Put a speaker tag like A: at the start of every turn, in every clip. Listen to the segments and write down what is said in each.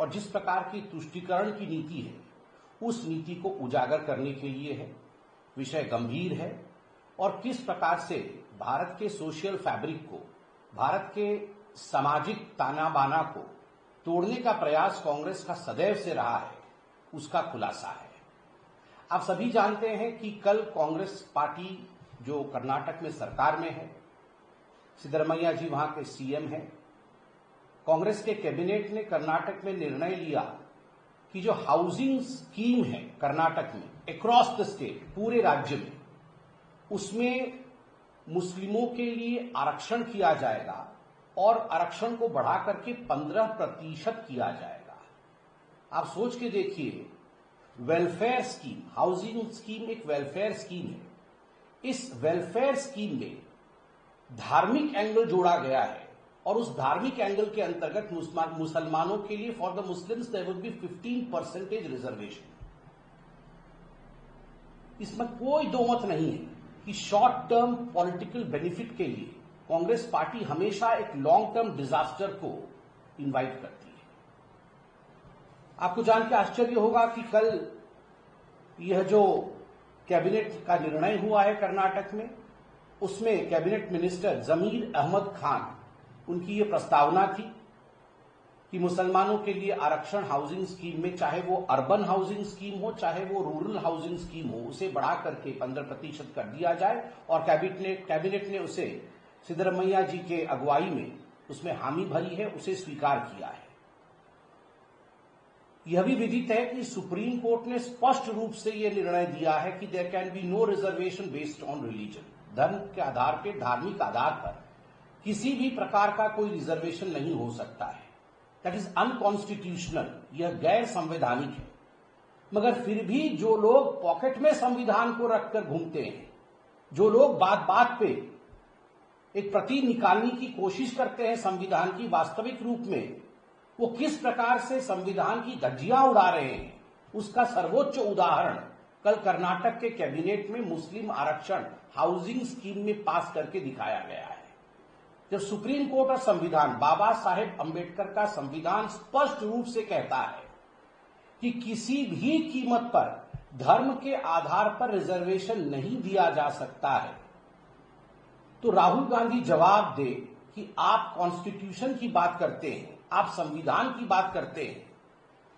A: और जिस प्रकार की तुष्टीकरण की नीति है उस नीति को उजागर करने के लिए है। विषय गंभीर है और किस प्रकार से भारत के सोशल फैब्रिक को, भारत के सामाजिक ताना बाना को तोड़ने का प्रयास कांग्रेस का सदैव से रहा है, उसका खुलासा है। आप सभी जानते हैं कि कल कांग्रेस पार्टी जो कर्नाटक में सरकार में है, सिद्धरमैया जी वहां के सीएम हैं, कांग्रेस के कैबिनेट ने कर्नाटक में निर्णय लिया कि जो हाउसिंग स्कीम है कर्नाटक में अक्रॉस द स्टेट, पूरे राज्य में, उसमें मुस्लिमों के लिए आरक्षण किया जाएगा और आरक्षण को बढ़ा करके 15% किया जाएगा। आप सोच के देखिए, वेलफेयर स्कीम, हाउसिंग स्कीम एक वेलफेयर स्कीम है। इस वेलफेयर स्कीम में धार्मिक एंगल जोड़ा गया है और उस धार्मिक एंगल के अंतर्गत मुसलमानों के लिए for the Muslims there would be 15% reservation. इसमें कोई दो मत नहीं है कि शॉर्ट टर्म पॉलिटिकल बेनिफिट के लिए कांग्रेस पार्टी हमेशा एक लॉन्ग टर्म डिजास्टर को इनवाइट करती है। आपको जान के आश्चर्य होगा कि कल यह जो कैबिनेट का निर्णय हुआ है कर्नाटक में, उसमें कैबिनेट मिनिस्टर जमीर अहमद खान, उनकी यह प्रस्तावना थी कि मुसलमानों के लिए आरक्षण हाउसिंग स्कीम में, चाहे वो अर्बन हाउसिंग स्कीम हो चाहे वो रूरल हाउसिंग स्कीम हो, उसे बढ़ा करके 15% कर दिया जाए। और कैबिनेट ने उसे सिद्धरमैया जी के अगुवाई में उसमें हामी भरी है, उसे स्वीकार किया है। यह भी विदित है कि सुप्रीम कोर्ट ने स्पष्ट रूप से यह निर्णय दिया है कि there can be no reservation based on religion. धर्म के आधार पर, धार्मिक आधार पर किसी भी प्रकार का कोई रिजर्वेशन नहीं हो सकता है। दैट इज अनकॉन्स्टिट्यूशनल, यह गैर संवैधानिक है। मगर फिर भी जो लोग पॉकेट में संविधान को रखकर घूमते हैं, जो लोग बात बात पे एक प्रति निकालने की कोशिश करते हैं संविधान की, वास्तविक रूप में वो किस प्रकार से संविधान की धज्जियां उड़ा रहे हैं, उसका सर्वोच्च उदाहरण कल कर्नाटक के कैबिनेट में मुस्लिम आरक्षण हाउसिंग स्कीम में पास करके दिखाया गया है। जब सुप्रीम कोर्ट और संविधान, बाबा साहेब अंबेडकर का संविधान स्पष्ट रूप से कहता है कि किसी भी कीमत पर धर्म के आधार पर रिजर्वेशन नहीं दिया जा सकता है, तो राहुल गांधी जवाब दे कि आप कॉन्स्टिट्यूशन की बात करते हैं, आप संविधान की बात करते हैं,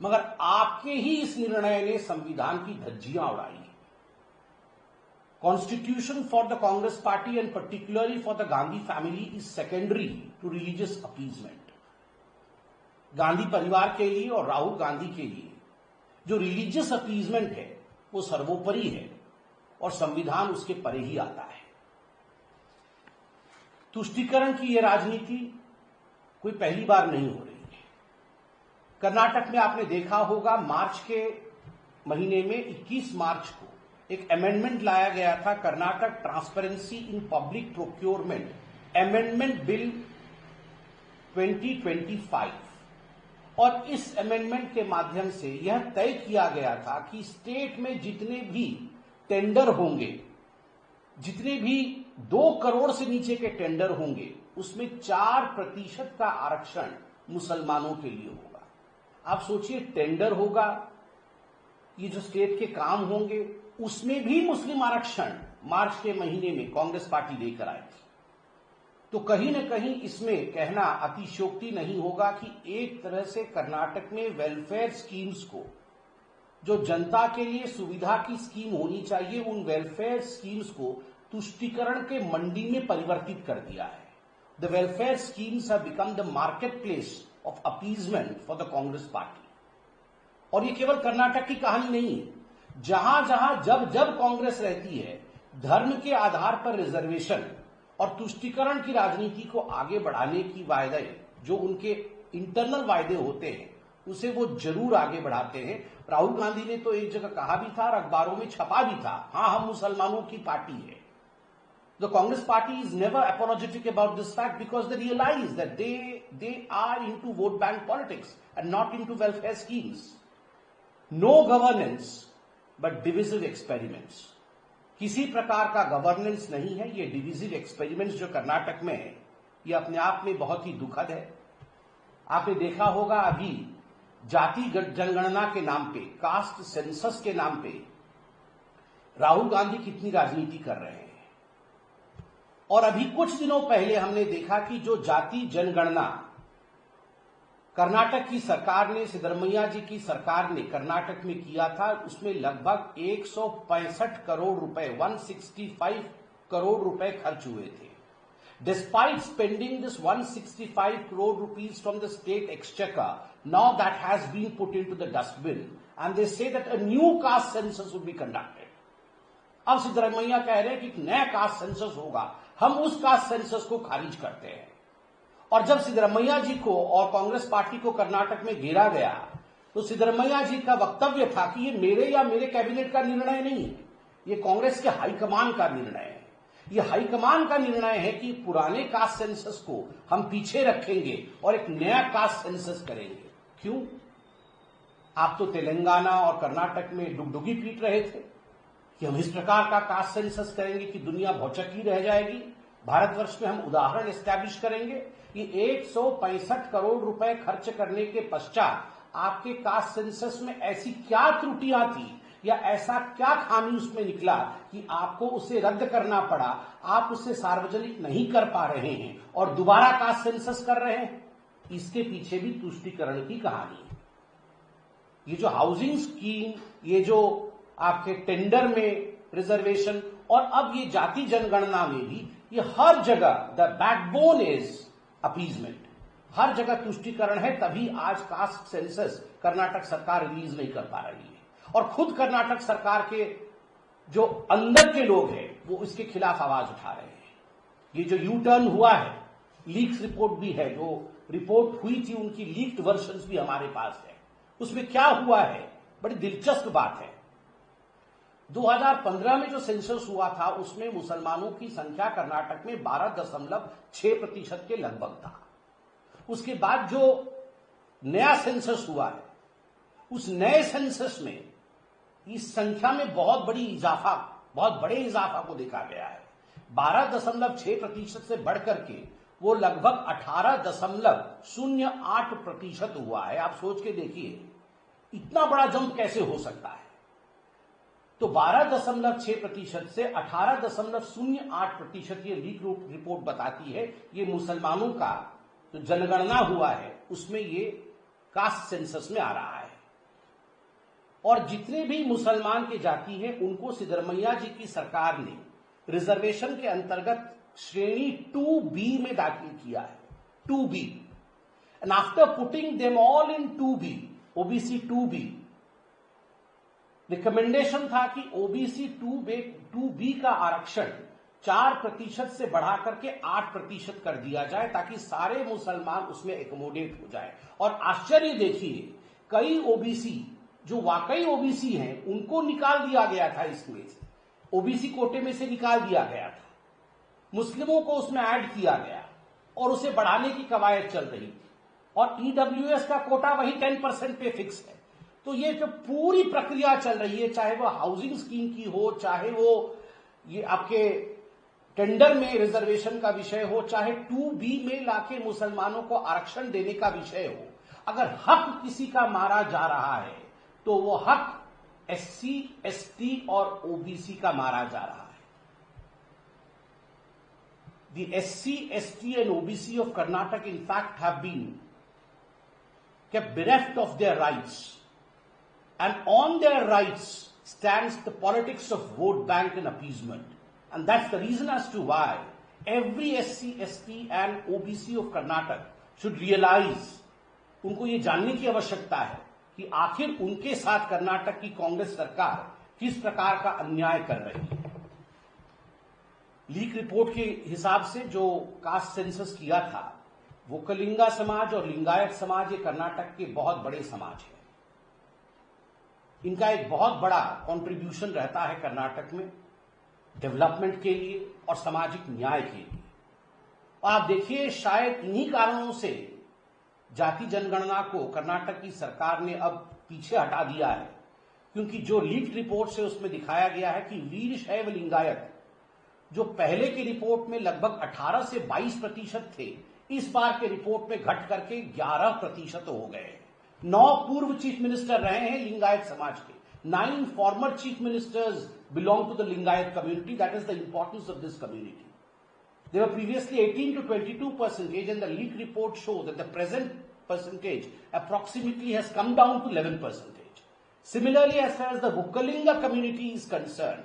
A: मगर आपके ही इस निर्णय ने संविधान की धज्जियां उड़ाई। Constitution for the Congress party and particularly for the Gandhi family is secondary to religious appeasement. Gandhi परिवार के लिए और राहुल गांधी के लिए जो रिलीजियस अपीजमेंट है वो सर्वोपरि है और संविधान उसके परे ही आता है। तुष्टीकरण की यह राजनीति कोई पहली बार नहीं हो रही है। कर्नाटक में आपने देखा होगा, मार्च के महीने में 21 मार्च को एक अमेंडमेंट लाया गया था, Karnataka transparency in public procurement amendment bill 2025, और इस अमेंडमेंट के माध्यम से यह तय किया गया था कि स्टेट में जितने भी टेंडर होंगे, जितने भी 2 करोड़ से नीचे के टेंडर होंगे, उसमें 4% का आरक्षण मुसलमानों के लिए होगा। आप सोचिए, टेंडर होगा, ये जो स्टेट के काम होंगे, उसमें भी मुस्लिम आरक्षण मार्च के महीने में कांग्रेस पार्टी लेकर आई थी। तो कहीं न कहीं इसमें कहना अतिशयोक्ति नहीं होगा कि एक तरह से कर्नाटक में वेलफेयर स्कीम्स को, जो जनता के लिए सुविधा की स्कीम होनी चाहिए, उन वेलफेयर स्कीम्स को तुष्टीकरण के मंडी में परिवर्तित कर दिया है। The welfare schemes have become the market place of appeasement for the Congress party. और ये केवल कर्नाटक की कहानी नहीं है। जहां जहां जब जब कांग्रेस रहती है, धर्म के आधार पर रिजर्वेशन और तुष्टीकरण की राजनीति को आगे बढ़ाने की वायदे, जो उनके इंटरनल वायदे होते हैं, उसे वो जरूर आगे बढ़ाते हैं। राहुल गांधी ने तो एक जगह कहा भी था और अखबारों में छपा भी था, हाँ, हम मुसलमानों की पार्टी है। The Congress party is never apologetic about this fact because they realize that they are into vote bank politics and not into welfare schemes. No governance but divisive experiments. किसी प्रकार का गवर्नेंस नहीं है, ये डिविजिव एक्सपेरिमेंट्स जो कर्नाटक में है, ये अपने आप में बहुत ही दुखद है। आपने देखा होगा, अभी जाति जनगणना के नाम पे, कास्ट सेंसस के नाम पे राहुल गांधी कितनी राजनीति कर रहे हैं। और अभी कुछ दिनों पहले हमने देखा कि जो जाति जनगणना कर्नाटक की सरकार ने, सिद्धरमैया जी की सरकार ने कर्नाटक में किया था, उसमें लगभग 165 करोड़ रुपए, 165 करोड़ रुपए खर्च हुए थे। Despite spending this 165 crore rupees from the state exchequer, now that has been put into the dustbin and they say that a new caste census would be conducted. अब सिद्धरमैया कह रहे हैं कि एक नया कास्ट सेंसस होगा, हम उस कास्ट सेंसस को खारिज करते हैं। और जब सिद्धरमैया जी को और कांग्रेस पार्टी को कर्नाटक में घेरा गया तो सिद्धरमैया जी का वक्तव्य था कि ये मेरे या मेरे कैबिनेट का निर्णय नहीं है, ये कांग्रेस के हाईकमान का निर्णय है। ये हाईकमान का निर्णय है कि पुराने कास्ट सेंसस को हम पीछे रखेंगे और एक नया कास्ट सेंसस करेंगे। क्यों? आप तो तेलंगाना और कर्नाटक में डुगडुगी पीट रहे थे कि हम इस प्रकार का कास्ट सेंसस करेंगे कि दुनिया भौचक्की रह जाएगी, भारतवर्ष में हम उदाहरण एस्टैब्लिश करेंगे। ये 165 करोड़ रुपए खर्च करने के पश्चात आपके कास्ट सेंसस में ऐसी क्या त्रुटियां थी या ऐसा क्या खामी उसमें निकला कि आपको उसे रद्द करना पड़ा, आप उसे सार्वजनिक नहीं कर पा रहे हैं और दोबारा कास्ट सेंसस कर रहे हैं? इसके पीछे भी तुष्टीकरण की कहानी है। ये जो हाउसिंग स्कीम, ये जो आपके टेंडर में रिजर्वेशन और अब ये जाति जनगणना में भी, ये हर जगह द बैकबोन इज अपीजमेंट, हर जगह तुष्टीकरण है। तभी आज कास्ट सेंसस कर्नाटक सरकार रिलीज नहीं कर पा रही है और खुद कर्नाटक सरकार के जो अंदर के लोग हैं वो इसके खिलाफ आवाज उठा रहे हैं। ये जो यू टर्न हुआ है, लीक्स रिपोर्ट भी है, जो रिपोर्ट हुई थी उनकी लीक्ड वर्जन्स भी हमारे पास है। उसमें क्या हुआ है, बड़ी दिलचस्प बात है। 2015 में जो सेंसस हुआ था उसमें मुसलमानों की संख्या कर्नाटक में 12.6% के लगभग था। उसके बाद जो नया सेंसस हुआ है, उस नए सेंसस में इस संख्या में बहुत बड़े इजाफा को देखा गया है। 12.6% से बढ़कर के वो लगभग 18.08% हुआ है। आप सोच के देखिए इतना बड़ा जंप कैसे हो सकता है। तो 12.6% से 18.08% ये लीक रिपोर्ट बताती है, ये मुसलमानों का जो जनगणना हुआ है उसमें ये कास्ट सेंसस में आ रहा है। और जितने भी मुसलमान के जाति हैं उनको सिद्धरमैया जी की सरकार ने रिजर्वेशन के अंतर्गत श्रेणी 2B में दाखिल किया है, 2B। And after putting them all in 2B, OBC 2B, recommendation था कि ओबीसी 2B का आरक्षण 4% से बढ़ाकर के 8% कर दिया जाए ताकि सारे मुसलमान उसमें एकोमोडेट हो जाए। और आश्चर्य देखिए, कई ओबीसी जो वाकई ओबीसी हैं उनको निकाल दिया गया था, इसमें से ओबीसी कोटे में से निकाल दिया गया था, मुस्लिमों को उसमें ऐड किया गया और उसे बढ़ाने की कवायद चल रही थी। और ईडब्ल्यूएस का कोटा वही 10% पे फिक्स है। तो ये जो पूरी प्रक्रिया चल रही है, चाहे वो हाउसिंग स्कीम की हो, चाहे वो ये आपके टेंडर में रिजर्वेशन का विषय हो, चाहे 2B में लाके मुसलमानों को आरक्षण देने का विषय हो, अगर हक किसी का मारा जा रहा है तो वो हक SC, ST और OBC का मारा जा रहा है। The SC, ST and OBC of Karnataka in fact have been kept bereft of their rights, and on their rights stands the politics of vote bank and appeasement, and that's the reason as to why every SC, ST and OBC of Karnataka should realize, उनको ये जानने की आवश्यकता है कि आखिर उनके साथ कर्नाटक की कांग्रेस सरकार किस प्रकार का अन्याय कर रही है। लीक रिपोर्ट के हिसाब से जो कास्ट सेंसस किया था, वो कलिंगा समाज और लिंगायत समाज ये कर्नाटक के बहुत बड़े समाज हैं। इनका एक बहुत बड़ा कंट्रीब्यूशन रहता है कर्नाटक में डेवलपमेंट के लिए और सामाजिक न्याय के लिए। और आप देखिए, शायद इन्हीं कारणों से जाति जनगणना को कर्नाटक की सरकार ने अब पीछे हटा दिया है, क्योंकि जो लीक रिपोर्ट से उसमें दिखाया गया है कि वीर शैव लिंगायत जो पहले की रिपोर्ट में लगभग 18 से 22% थे, इस बार के रिपोर्ट में घट करके 11% हो गए। 9 पूर्व चीफ मिनिस्टर रहे हैं लिंगायत समाज के. 9 former chief ministers belong to the Lingayat community. That is the importance of this community. They were previously 18 to 22%, and the leak report show that the present percentage approximately has come down to 11%. Similarly, as far as the Vukkalinga community is concerned,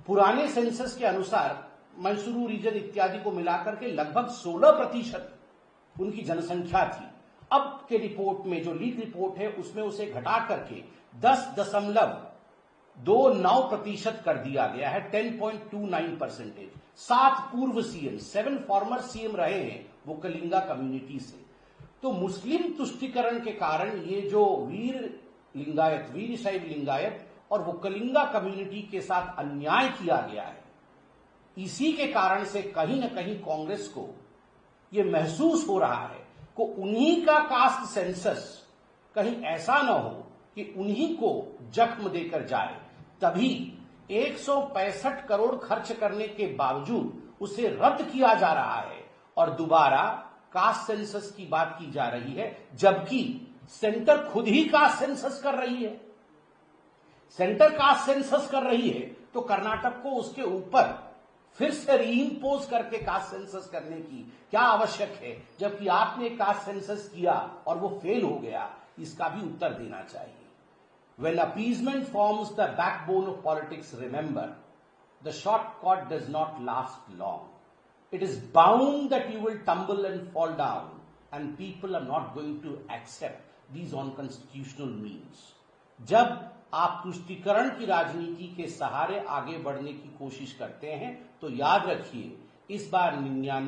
A: पुराने census के अनुसार Mysuru reason इत्यादि को मिलाकर के लगभग 16% उनकी जनसंख्या थी. अब के रिपोर्ट में जो लीक रिपोर्ट है उसमें उसे घटा करके 10.29% कर दिया गया है. 10.29%. 7 पूर्व सीएम, 7 फॉर्मर सीएम रहे हैं वो कलिंगा कम्युनिटी से. तो मुस्लिम तुष्टिकरण के कारण ये जो वीर शैव लिंगायत और वो कलिंगा कम्युनिटी के साथ अन्याय किया गया है, इसी के कारण से कहीं ना कहीं कांग्रेस को ये महसूस हो रहा है कि उन्हीं का कास्ट सेंसस कहीं ऐसा ना हो कि उन्हीं को जख्म देकर जाए. तभी 165 करोड़ खर्च करने के बावजूद उसे रद्द किया जा रहा है और दोबारा कास्ट सेंसस की बात की जा रही है, जबकि सेंटर खुद ही कास्ट सेंसस कर रही है. सेंटर कास्ट सेंसस कर रही है तो कर्नाटक को उसके ऊपर फिर से रीइंपोज करके कास्ट सेंसस करने की क्या आवश्यक है, जबकि आपने कास्ट सेंसस किया और वो फेल हो गया. इसका भी उत्तर देना चाहिए. When appeasement forms the backbone of politics, remember, the shortcut does not last long. It is bound that you will tumble and fall down, and people are not going to accept these unconstitutional means. जब आप तुष्टीकरण की राजनीति के सहारे आगे बढ़ने की कोशिश करते हैं तो याद रखिए, इस बार 99